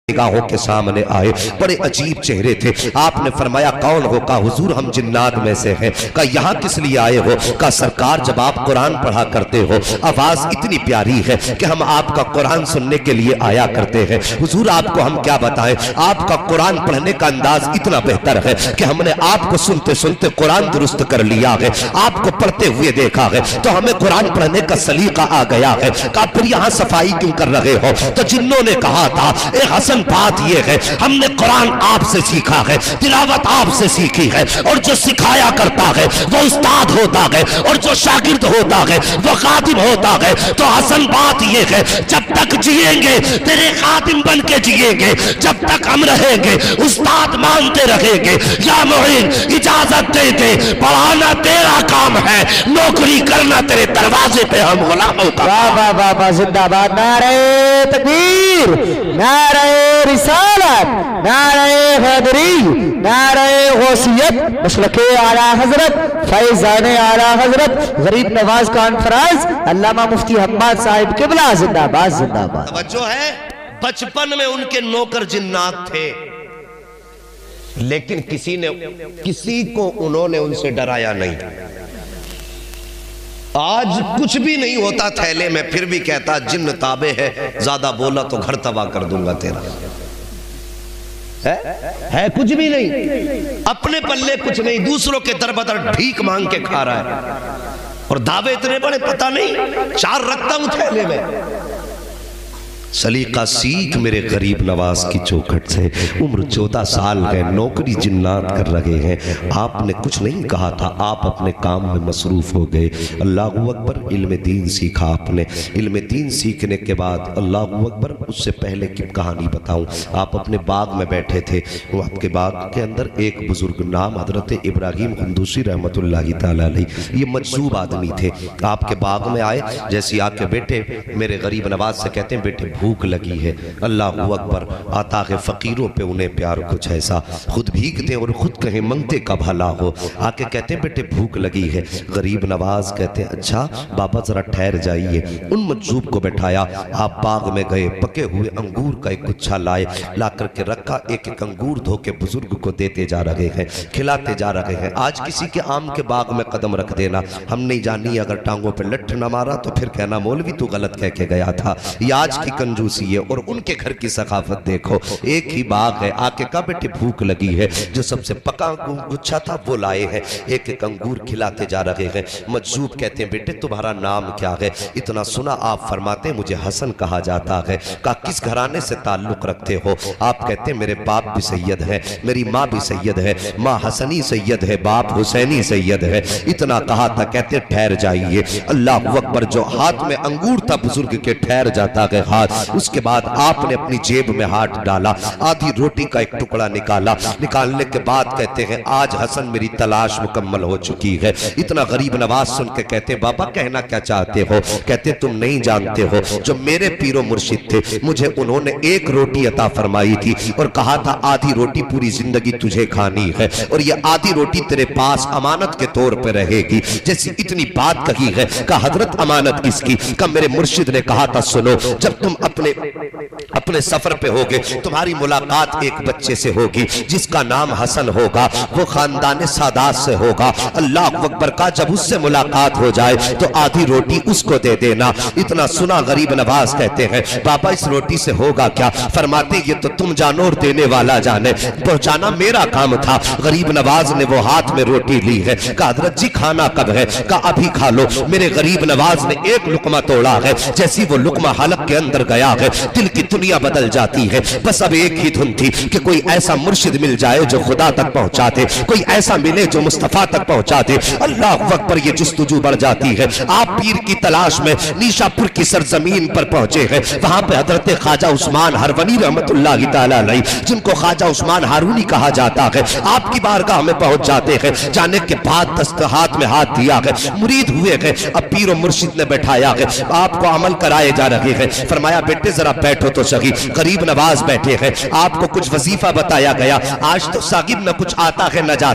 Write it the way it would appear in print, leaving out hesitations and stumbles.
निगाहों के सामने आए, बड़े अजीब चेहरे थे। आपने फरमाया कौन हो? कहा हुजूर हम जिन्नात में से हैं। कहा यहाँ किस लिए आए हो? कहा सरकार जब आप कुरान पढ़ा करते हो आवाज इतनी प्यारी है कि हम आपका कुरान सुनने के लिए आया करते हैं। हुजूर आपको हम क्या बताएं, आपका कुरान पढ़ने का अंदाज इतना बेहतर है कि हमने आपको सुनते सुनते कुरान दुरुस्त कर लिया है, आपको पढ़ते हुए देखा है तो हमें कुरान पढ़ने का सलीका आ गया है। कहा फिर यहाँ सफाई क्यों कर रहे हो? तो जिन्नों ने कहा था ए हसन बात ये है हमने कुरान आपसे सीखा है, तिलावत आपसे सीखी है, और जो सिखाया करता है वो उस्ताद होता है और जो शागिर्द होता है वो खादिम होता है। तो हसन बात ये है जब तक जिएंगे तेरे खादिम बन के जिएंगे, जब तक हम रहेंगे उस्ताद मानते रहेंगे। या मोइन इजाजत दे दे, पढ़ाना तेरा काम है, नौकरी करना तेरे दरवाजे पे हम गुलामों का। वाह वाह वाह वाह, जिंदाबाद। नारे तकबीर, नारे रिसालत, नारे हैदरी, नारे गौसियत, मसलके आला हजरत, फैज़ाने आला हजरत, गरीब नवाज कॉन्फ्रेंस अल्लामा मुफ्ती हम्माद साहिब किबला जिंदाबाद जिंदाबाद। तवज्जो है, बचपन में उनके नौकर जिन्नात थे, लेकिन किसी को उन्होंने उनसे डराया नहीं। आज कुछ भी नहीं होता थैले में फिर भी कहता जिन्न ताबे है, ज्यादा बोला तो घर तबाह कर दूंगा तेरा। है कुछ भी नहीं, अपने पल्ले कुछ नहीं, दूसरों के दर बदर भीख मांग के खा रहा है, और दावे इतने बड़े पता नहीं चार रखता हूं थैले में। सलीका सीख मेरे गरीब नवाज की चौखट से। उम्र 14 साल है, नौकरी जिन्नात कर रहे हैं। आपने कुछ नहीं कहा था, आप अपने काम में मसरूफ हो गए। अल्लाहु अकबर, इल्म दीन सीखा आपने। इल्म दीन सीखने के बाद अल्लाहु अकबर, उससे पहले की कहानी बताऊं। आप अपने बाग में बैठे थे, वो आपके बाग के अंदर एक बुजुर्ग नाम हजरत इब्राहिम कुंदूसी रहमतुल्लाहि तआला अलैह, ये मजजूब आदमी थे, आपके बाग में आए। जैसे आके बेटे मेरे गरीब नवाज से कहते हैं बेटे भूख लगी है। अल्लाहु अकबर, आता है फकीरों पे उन्हें प्यार कुछ ऐसा, खुद भीगते और खुद कहें मंगते का भला हो। आके कहते हैं बेटे भूख लगी है। गरीब नवाज कहते हैं अच्छा बाबा जरा ठहर जाइए। उन मजजूब को बैठाया, आप बाग में गए, पके हुए अंगूर का एक गुच्छा लाए, ला करके रखा, एक एक अंगूर धो के बुजुर्ग को देते जा रहे हैं, खिलाते जा रहे हैं। आज किसी के आम के बाग में कदम रख देना, हम नहीं जानी अगर टांगों पे लठ न मारा तो फिर कहना मौलवी तू गलत कह के गया था। ये आज की कंजूसी है, और उनके घर की सखाफत देखो। एक ही बाग है, आके कहा बेटे भूख लगी है, जो सबसे पका गुच्छा था वो लाए हैं, एक एक अंगूर खिलाते जा रहे हैं। मजजूब कहते हैं बेटे तुम्हारा नाम क्या है? इतना सुना आप फरमाते हैं मुझे हसन कहा जाता है। कहा किस घराने से ताल्लुक रखते हो? आप कहते हैं मेरे बाप भी सैयद है, मेरी माँ भी सैयद है, माँ हसनी सैयद है, बाप हुसैनी सैयद है। इतना कहा था, कहते ठहर जाइए। अल्लाह अकबर, जो हाथ में अंगूर था बुजुर्ग के ठहर जाता है हाथ। उसके बाद आपने अपनी जेब में हाथ डाला, आधी रोटी का एक टुकड़ा निकाला, निकालने के बाद कहते हैं आज हसन मेरी तलाश मुकम्मल हो चुकी है। इतना गरीब नवाज सुन के कहते हैं बाबा कहना क्या चाहते हो? कहते तुम नहीं जानते हो, जो मेरे पीरो मुर्शिद थे मुझे उन्होंने एक रोटी अता फरमाई थी और कहा था आधी रोटी पूरी जिंदगी तुझे खानी है, और ये आधी रोटी तेरे पास अमानत के तौर पर रहेगी। जैसी इतनी बात कही है, कहा हजरत अमानत किसकी? कहा मेरे मुर्शिद ने कहा था सुनो, जब तुम अपने सफर पे होगे तुम्हारी मुलाकात एक बच्चे से होगी जिसका नाम हसन होगा, वो खानदान सादात से होगा। अल्लाह अकबर का जब उससे मुलाकात हो जाए तो आधी रोटी उसको दे देना। इतना सुना गरीब नवाज कहते हैं बाबा इस रोटी से होगा क्या? फरमाते ये तो तुम जानो और देने वाला जाने, पहुंचाना मेरा काम था। गरीब नवाज ने वो हाथ में रोटी ली है, कहा हजरत जी खाना कब है? कहा अभी खा लो। मेरे गरीब नवाज ने एक लुकमा तोड़ा है, जैसी वो लुकमा हलक के अंदर गया है दिल की दुनिया बदल जाती है। बस अब एक ही धुन थी कि कोई ऐसा मुर्शिद मिल जाए जो खुदा तक पहुंचा दे, कोई ऐसा मिले जो मुस्तफा तक पहुंचा दे। अल्लाह अकबर, ये जुस्तजू बढ़ जाती है। आप पीर की तलाश में नीशापुर की सरजमीन पर पहुंचे हैं, वहां पे हजरत ख्वाजा उस्मान हरवनी रहमतुल्लाहि तआला अलैह, जिनको ख्वाजा उस्मान हारूनी कहा जाता है, आपकी बारगाह में पहुंच जाते हैं। जाने के बाद दस्त हाथ में हाथ दिया है, मुरीद हुए हैं। अब पीर और मुर्शिद ने बैठाया है, आपको अमल कराए जा रहे हैं। फरमाया बेटे जरा बैठो तो सही। गरीब नवाज बैठे हैं, आपको कुछ वजीफा बताया गया। आज तो साकिब न कुछ आता है न जाता।